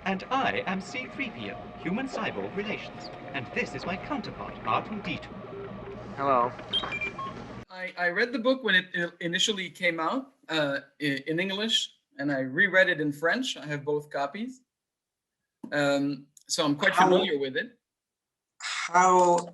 And I am C-3PO, Human-Cyborg Relations. And this is my counterpart, R2-D2. Hello. I read the book when it initially came out in English, and I reread it in French. I have both copies. So I'm quite familiar with it. How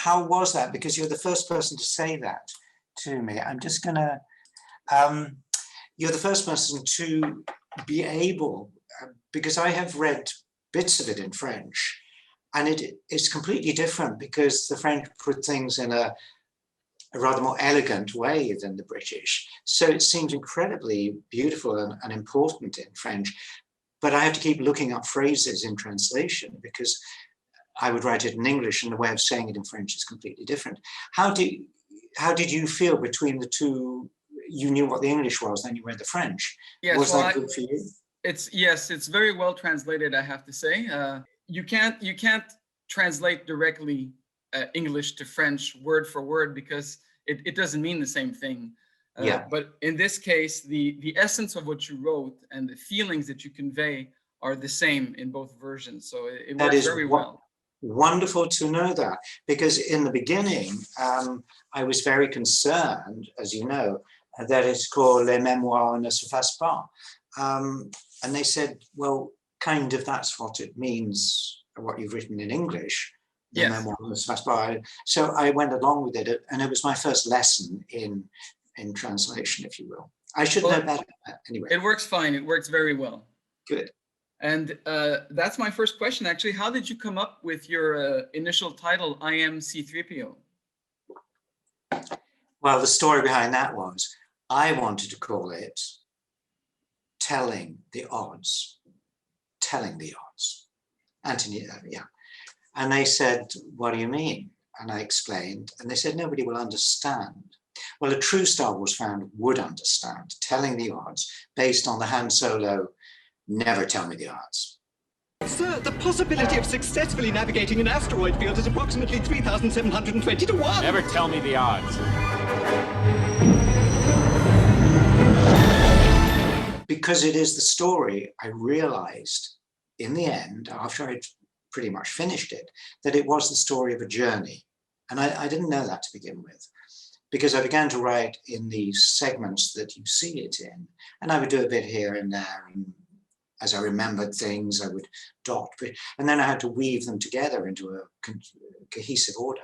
was that? Because you're the first person to say that to me. I'm just gonna, you're the first person to be able, because I have read bits of it in French, and it's completely different because the French put things in a rather more elegant way than the British. So it seems incredibly beautiful and important in French, but I have to keep looking up phrases in translation because I would write it in English and the way of saying it in French is completely different. How did you feel between the two? You knew what the English was, then you read the French. Yes, was that good for you? It's very well translated, I have to say. You can't translate directly English to French word for word because it doesn't mean the same thing. But in this case, the essence of what you wrote and the feelings that you convey are the same in both versions. So it works very well. Wonderful to know that, because in the beginning, I was very concerned, as you know, that it's called Les Mémoires ne s'effacent pas. And they said, well, kind of that's what it means, what you've written in English. Yes. So I went along with it, and it was my first lesson in translation, if you will. I should know better anyway. It works fine. It works very well. Good. And that's my first question, actually. How did you come up with your initial title, I Am C-3PO? Well, the story behind that was I wanted to call it Telling the Odds. Telling the Odds. Anthony, yeah. And they said, what do you mean? And I explained, and they said, nobody will understand. Well, a true Star Wars fan would understand Telling the Odds based on the Han Solo, never tell me the odds. Sir, the possibility of successfully navigating an asteroid field is approximately 3,720 to 1. Never tell me the odds. Because it is the story, I realized in the end, after I'd pretty much finished it, that it was the story of a journey. And I didn't know that to begin with, because I began to write in these segments that you see it in, and I would do a bit here and there, and as I remembered things, I would dot, and then I had to weave them together into a cohesive order.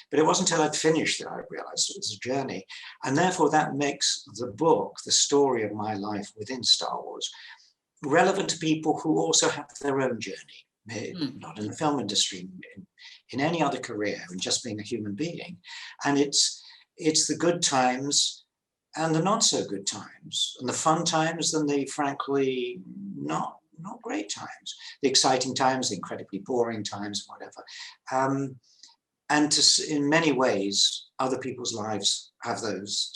But it wasn't until I'd finished that I realized it was a journey. And therefore that makes the book, the story of my life within Star Wars, relevant to people who also have their own journey. Not in the film industry, in any other career, and just being a human being. And it's the good times and the not so good times, and the fun times and the frankly not great times, the exciting times, the incredibly boring times, whatever. And in many ways, other people's lives have those,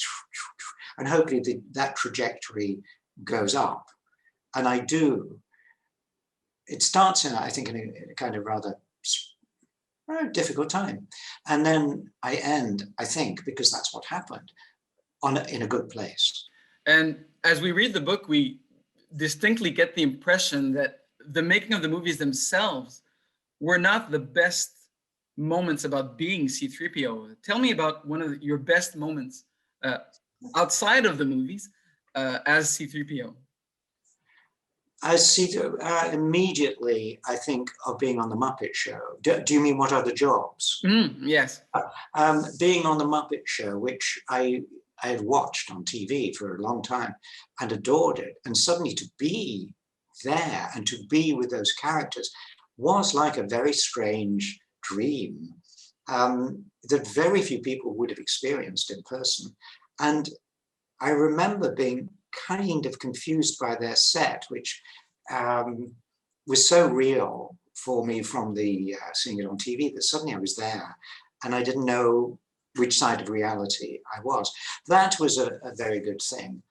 and hopefully that trajectory goes up. And I do. It starts in, I think, in a kind of rather difficult time. And then I end, I think, because that's what happened, in a good place. And as we read the book, we distinctly get the impression that the making of the movies themselves were not the best moments about being C-3PO. Tell me about one of your best moments outside of the movies as C-3PO. I see immediately, I think, of being on the Muppet Show. Do you mean what other jobs? Yes. Being on the Muppet Show, which I had watched on TV for a long time and adored it. And suddenly to be there and to be with those characters was like a very strange dream that very few people would have experienced in person. And I remember being kind of confused by their set, which was so real for me from the seeing it on TV that suddenly I was there and I didn't know which side of reality I was. That was a very good thing.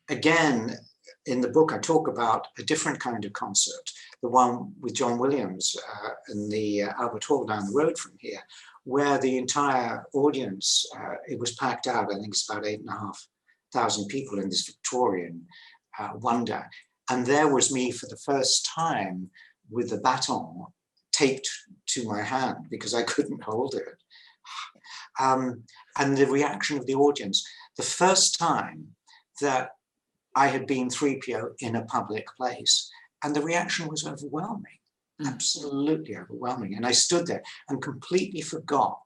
Again, in the book, I talk about a different kind of concert, the one with John Williams in the Albert Hall down the road from here, where the entire audience, it was packed out. I think it's about 8,500 people in this Victorian wonder. And there was me for the first time with the baton taped to my hand because I couldn't hold it. And the reaction of the audience, the first time that I had been 3PO in a public place, and the reaction was overwhelming, absolutely overwhelming. And I stood there and completely forgot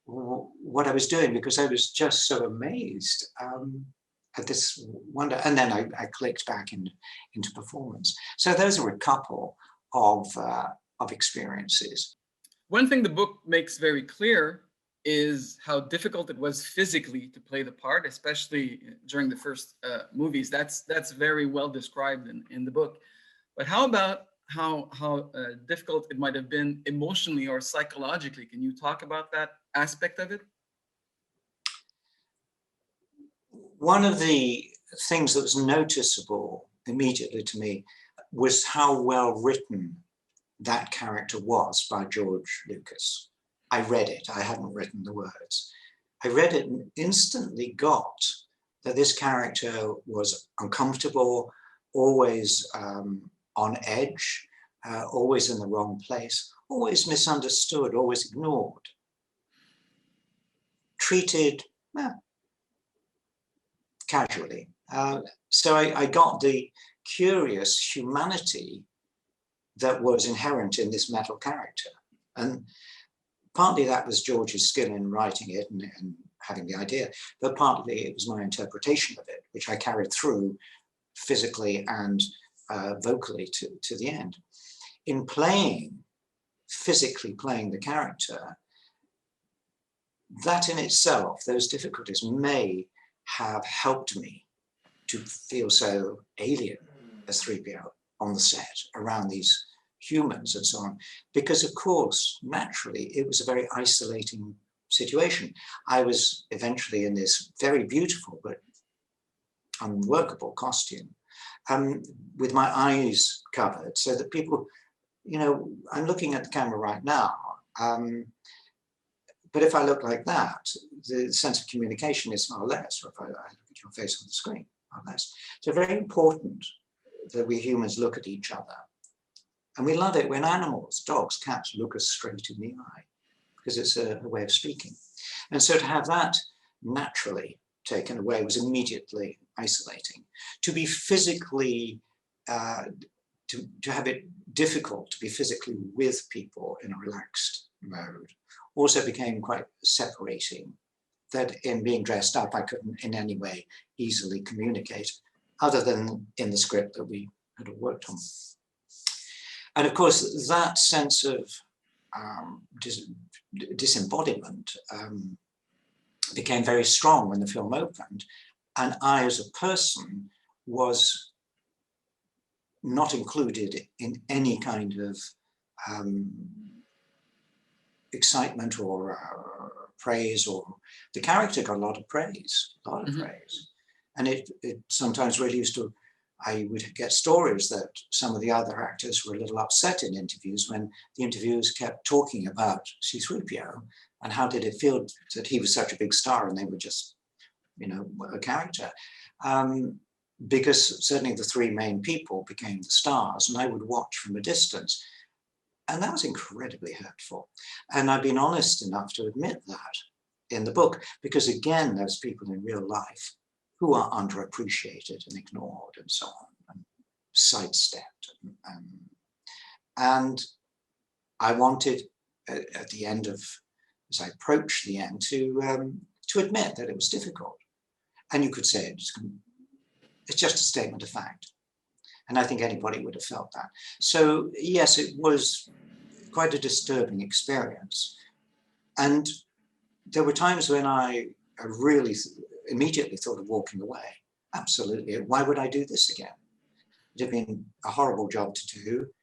what I was doing because I was just so amazed at this wonder. And then I clicked back into performance. So those are a couple of experiences. One thing the book makes very clear is how difficult it was physically to play the part, especially during the first movies. That's very well described in the book. But how about how difficult it might have been emotionally or psychologically? Can you talk about that aspect of it? One of the things that was noticeable immediately to me was how well written that character was by George Lucas. I read it, I hadn't written the words. I read it and instantly got that this character was uncomfortable, always on edge, always in the wrong place, always misunderstood, always ignored, treated casually. So I got the curious humanity that was inherent in this metal character. And partly that was George's skill in writing it and having the idea, but partly it was my interpretation of it, which I carried through physically and vocally to the end. In physically playing the character, that in itself, those difficulties may have helped me to feel so alien as 3PO on the set around these humans and so on, because of course, naturally, it was a very isolating situation. I was eventually in this very beautiful but unworkable costume with my eyes covered so that people, I'm looking at the camera right now, but if I look like that, the sense of communication is far less, or if I look at your face on the screen, far less. So very important that we humans look at each other. And we love it when animals, dogs, cats, look us straight in the eye, because it's a way of speaking. And so to have that naturally taken away was immediately isolating. To be physically, to have it difficult to be physically with people in a relaxed mode also became quite separating, that in being dressed up, I couldn't in any way easily communicate, other than in the script that we had worked on. And of course, that sense of disembodiment became very strong when the film opened. And I, as a person, was not included in any kind of excitement or praise, or the character got a lot of praise, praise. And it sometimes really used to, I would get stories that some of the other actors were a little upset in interviews when the interviewers kept talking about C-3PO and how did it feel that he was such a big star and they were just, a character. Because certainly the three main people became the stars, and I would watch from a distance. And that was incredibly hurtful. And I've been honest enough to admit that in the book, because again, there's people in real life who are underappreciated and ignored and so on, and sidestepped. And I wanted, at the end of, as I approached the end, to admit that it was difficult. And you could say it's just a statement of fact. And I think anybody would have felt that. So yes, it was quite a disturbing experience. And there were times when I really immediately thought of walking away. Absolutely. Why would I do this again? It had been a horrible job to do.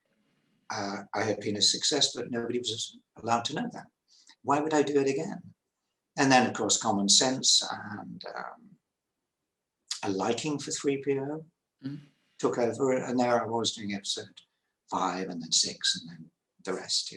I had been a success, but nobody was allowed to know that. Why would I do it again? And then, of course, common sense and a liking for 3PO took over. And there I was doing episode 5 and then 6 and then the rest,